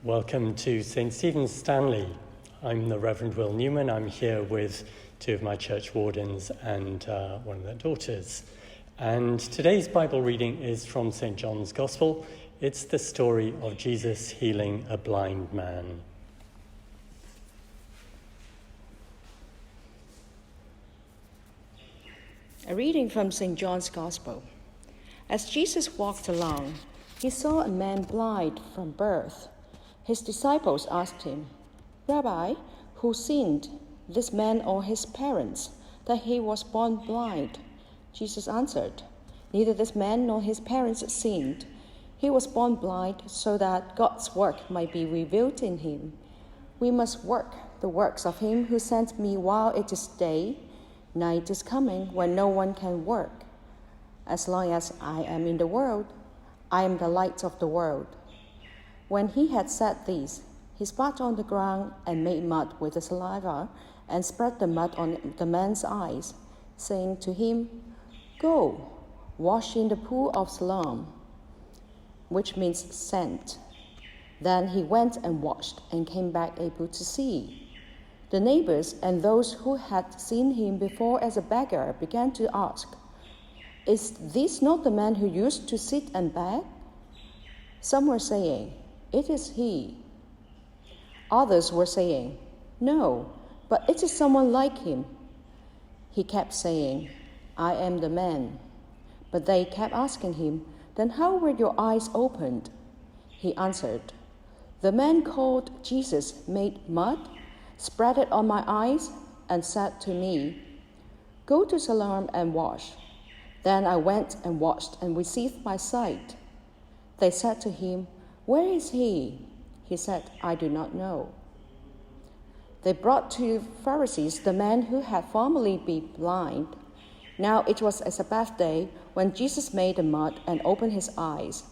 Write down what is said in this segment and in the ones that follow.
Welcome to St. Stephen's Stanley. I'm the Reverend Will Newman. I'm here with two of my church wardens and one of their daughters. And today's Bible reading is from St. John's Gospel. It's the story of Jesus healing a blind man. A reading from St. John's Gospel. As Jesus walked along, he saw a man blind from birth. His disciples asked him, "Rabbi, who sinned, this man or his parents, that he was born blind?" Jesus answered, "Neither this man nor his parents sinned. He was born blind so that God's work might be revealed in him. We must work the works of him who sent me while it is day. Night is coming when no one can work. As long as I am in the world, I am the light of the world." When he had said this, he spat on the ground and made mud with the saliva and spread the mud on the man's eyes, saying to him, "Go, wash in the pool of Siloam," which means sent. Then he went and washed and came back able to see. The neighbors and those who had seen him before as a beggar began to ask, "Is this not the man who used to sit and beg?" Some were saying, "It is he." Others were saying, "No, but it is someone like him." He kept saying, "I am the man." But they kept asking him, "Then how were your eyes opened?" He answered, "The man called Jesus made mud, spread it on my eyes, and said to me, 'Go to Siloam and wash.' Then I went and washed and received my sight." They said to him, "Where is he?" He said, "I do not know." They brought to Pharisees the man who had formerly been blind. Now it was a Sabbath day when Jesus made the mud and opened his eyes.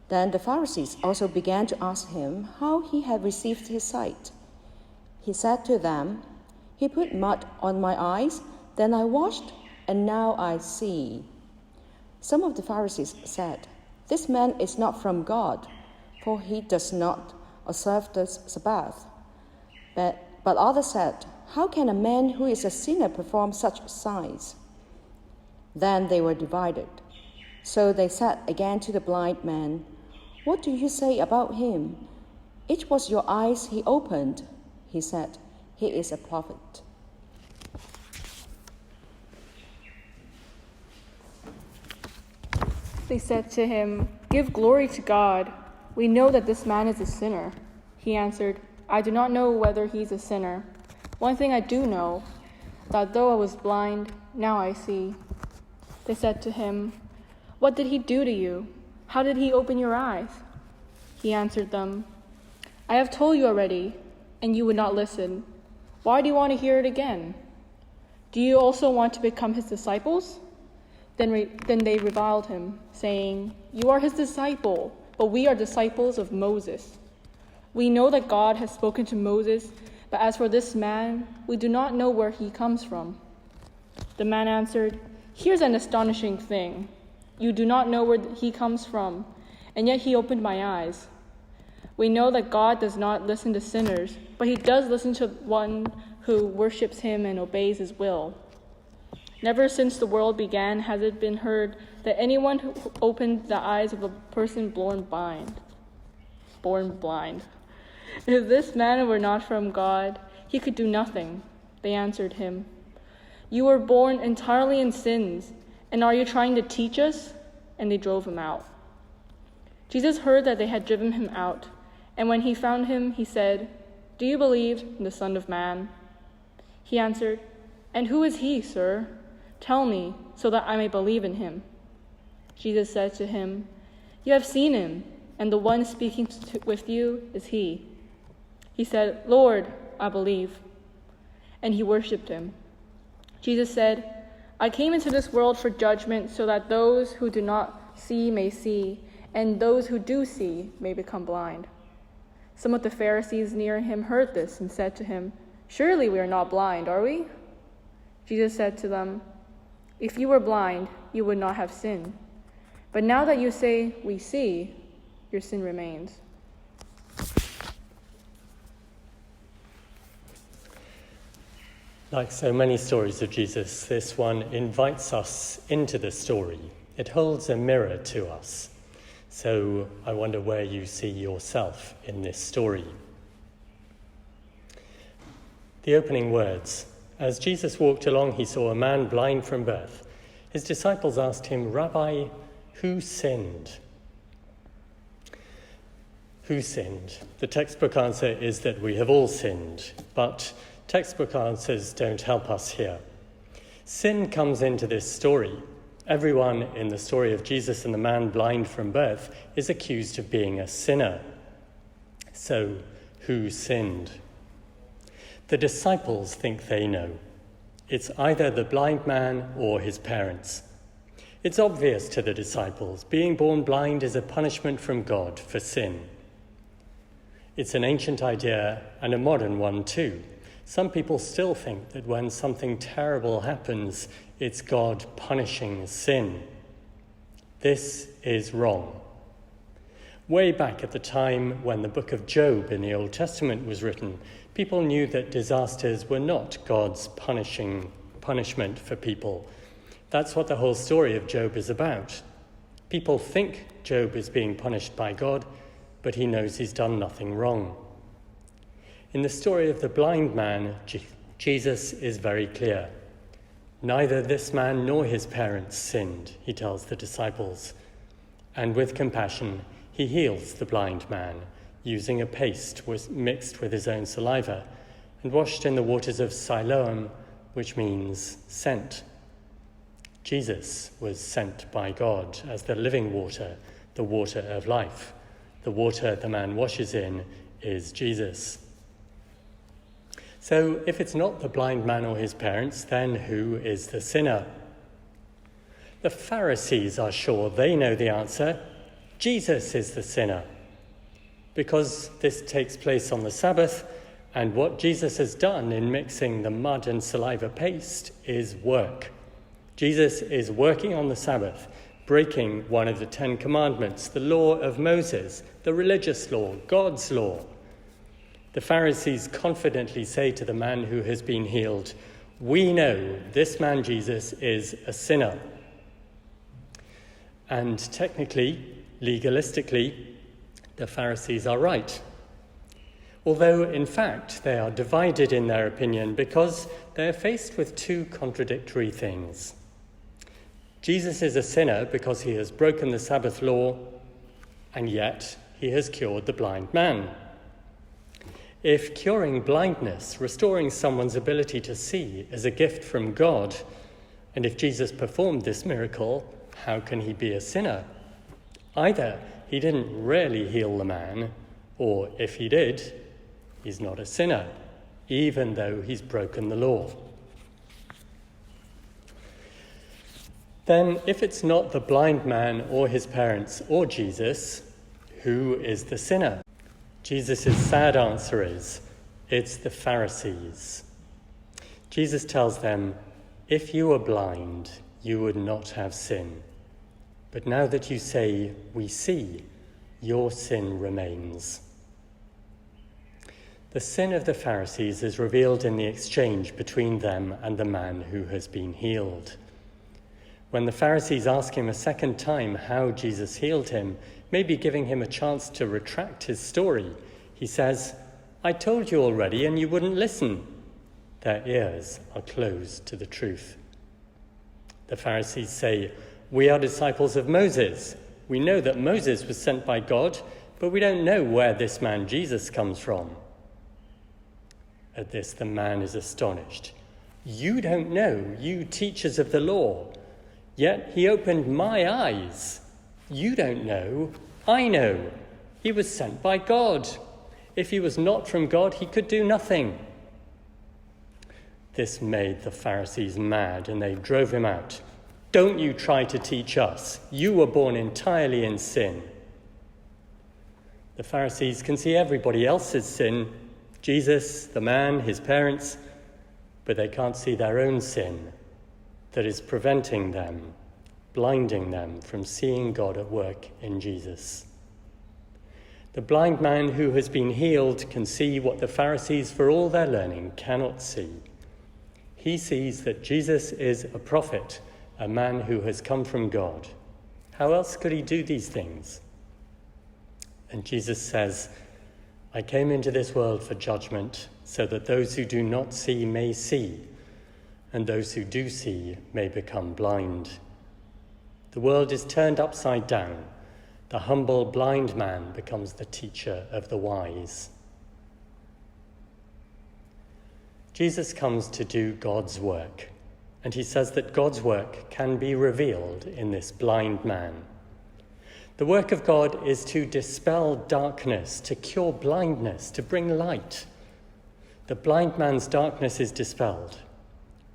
Then the Pharisees also began to ask him how he had received his sight. He said to them, "He put mud on my eyes, then I washed, and now I see." Some of the Pharisees said, "This man is not from God, for he does not observe the Sabbath." But others said, "How can a man who is a sinner perform such signs?" Then they were divided. So they said again to the blind man, "What do you say about him? It was your eyes he opened." He said, "He is a prophet." They said to him, "Give glory to God. We know that this man is a sinner." He answered, "I do not know whether he's a sinner. One thing I do know, that though I was blind, now I see." They said to him, "What did he do to you? How did he open your eyes?" He answered them, "I have told you already, and you would not listen. Why do you want to hear it again? Do you also want to become his disciples?" Then they reviled him, saying, "You are his disciple, but we are disciples of Moses. We know that God has spoken to Moses, but as for this man, we do not know where he comes from." The man answered, "Here's an astonishing thing. You do not know where he comes from, and yet he opened my eyes. We know that God does not listen to sinners, but he does listen to one who worships him and obeys his will. Never since the world began has it been heard that anyone who opened the eyes of a person born blind. If this man were not from God, he could do nothing." They answered him, "You were born entirely in sins, and are you trying to teach us?" And they drove him out. Jesus heard that they had driven him out, and when he found him, he said, "Do you believe in the Son of Man?" He answered, "And who is he, sir? Tell me, so that I may believe in him." Jesus said to him, "You have seen him, and the one speaking with you is he." He said, "Lord, I believe." And he worshipped him. Jesus said, "I came into this world for judgment, so that those who do not see may see, and those who do see may become blind." Some of the Pharisees near him heard this and said to him, "Surely we are not blind, are we?" Jesus said to them, "If you were blind, you would not have sinned. But now that you say, 'We see,' your sin remains." Like so many stories of Jesus, this one invites us into the story. It holds a mirror to us. So I wonder where you see yourself in this story. The opening words. As Jesus walked along, he saw a man blind from birth. His disciples asked him, "Rabbi, who sinned?" Who sinned? The textbook answer is that we have all sinned, but textbook answers don't help us here. Sin comes into this story. Everyone in the story of Jesus and the man blind from birth is accused of being a sinner. So, who sinned? The disciples think they know. It's either the blind man or his parents. It's obvious to the disciples. Being born blind is a punishment from God for sin. It's an ancient idea and a modern one too. Some people still think that when something terrible happens, it's God punishing sin. This is wrong. Way back at the time when the book of Job in the Old Testament was written, people knew that disasters were not God's punishment for people. That's what the whole story of Job is about. People think Job is being punished by God, but he knows he's done nothing wrong. In the story of the blind man, Jesus is very clear. Neither this man nor his parents sinned, he tells the disciples. And with compassion, he heals the blind man, using a paste mixed with his own saliva and washed in the waters of Siloam, which means sent. Jesus was sent by God as the living water, the water of life. The water the man washes in is Jesus. So if it's not the blind man or his parents, then who is the sinner? The Pharisees are sure they know the answer. Jesus is the sinner. Because this takes place on the Sabbath, and what Jesus has done in mixing the mud and saliva paste is work. Jesus is working on the Sabbath, breaking one of the 10 Commandments, the law of Moses, the religious law, God's law. The Pharisees confidently say to the man who has been healed, "We know this man Jesus is a sinner." And technically, legalistically, the Pharisees are right. Although, in fact, they are divided in their opinion because they are faced with two contradictory things. Jesus is a sinner because he has broken the Sabbath law, and yet he has cured the blind man. If curing blindness, restoring someone's ability to see, is a gift from God, and if Jesus performed this miracle, how can he be a sinner? Either he didn't really heal the man, or if he did, he's not a sinner, even though he's broken the law. Then, if it's not the blind man or his parents or Jesus, who is the sinner? Jesus' sad answer is, it's the Pharisees. Jesus tells them, if you were blind, you would not have sin. But now that you say, we see, your sin remains. The sin of the Pharisees is revealed in the exchange between them and the man who has been healed. When the Pharisees ask him a second time how Jesus healed him, maybe giving him a chance to retract his story, he says, I told you already and you wouldn't listen. Their ears are closed to the truth. The Pharisees say, we are disciples of Moses. We know that Moses was sent by God, but we don't know where this man Jesus comes from. At this, the man is astonished. You don't know, you teachers of the law. Yet he opened my eyes. You don't know, I know. He was sent by God. If he was not from God, he could do nothing. This made the Pharisees mad, and they drove him out. Don't you try to teach us. You were born entirely in sin. The Pharisees can see everybody else's sin, Jesus, the man, his parents, but they can't see their own sin that is preventing them, blinding them from seeing God at work in Jesus. The blind man who has been healed can see what the Pharisees, for all their learning, cannot see. He sees that Jesus is a prophet, a man who has come from God. How else could he do these things? And Jesus says, I came into this world for judgment, so that those who do not see may see, and those who do see may become blind. The world is turned upside down. The humble blind man becomes the teacher of the wise. Jesus comes to do God's work, and he says that God's work can be revealed in this blind man. The work of God is to dispel darkness, to cure blindness, to bring light. The blind man's darkness is dispelled,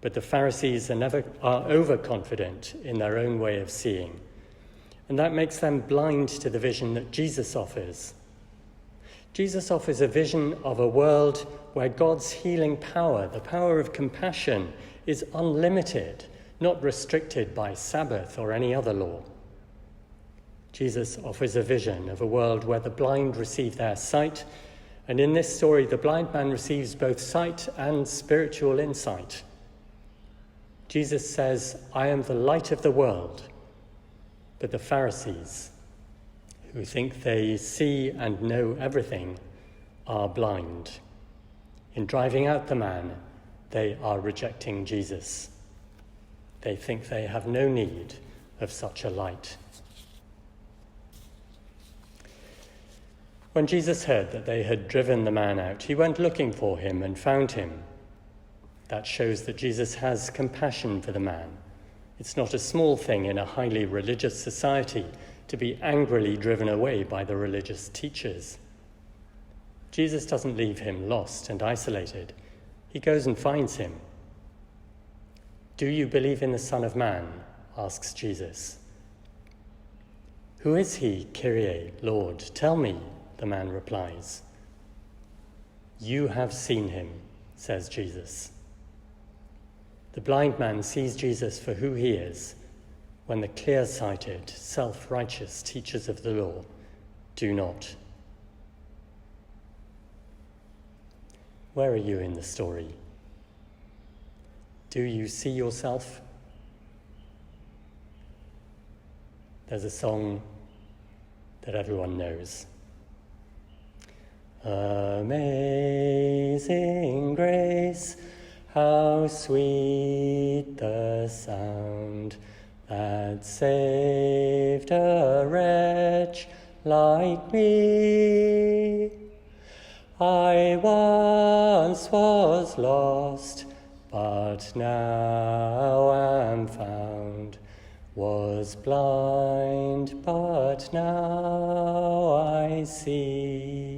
but the Pharisees are overconfident in their own way of seeing, and that makes them blind to the vision that Jesus offers. Jesus offers a vision of a world where God's healing power, the power of compassion, is unlimited, not restricted by Sabbath or any other law. Jesus offers a vision of a world where the blind receive their sight, and in this story, the blind man receives both sight and spiritual insight. Jesus says, I am the light of the world, but the Pharisees, who think they see and know everything, are blind. In driving out the man, they are rejecting Jesus. They think they have no need of such a light. When Jesus heard that they had driven the man out, he went looking for him and found him. That shows that Jesus has compassion for the man. It's not a small thing in a highly religious society to be angrily driven away by the religious teachers. Jesus doesn't leave him lost and isolated. He goes and finds him. Do you believe in the Son of Man? Asks Jesus. Who is he, Kyrie, Lord? Tell me, the man replies. You have seen him, says Jesus. The blind man sees Jesus for who he is, when the clear-sighted, self-righteous teachers of the law do not. Where are you in the story? Do you see yourself? There's a song that everyone knows. Amazing grace, how sweet the sound that saved a wretch like me. I once was lost, but now am found, was blind, but now I see.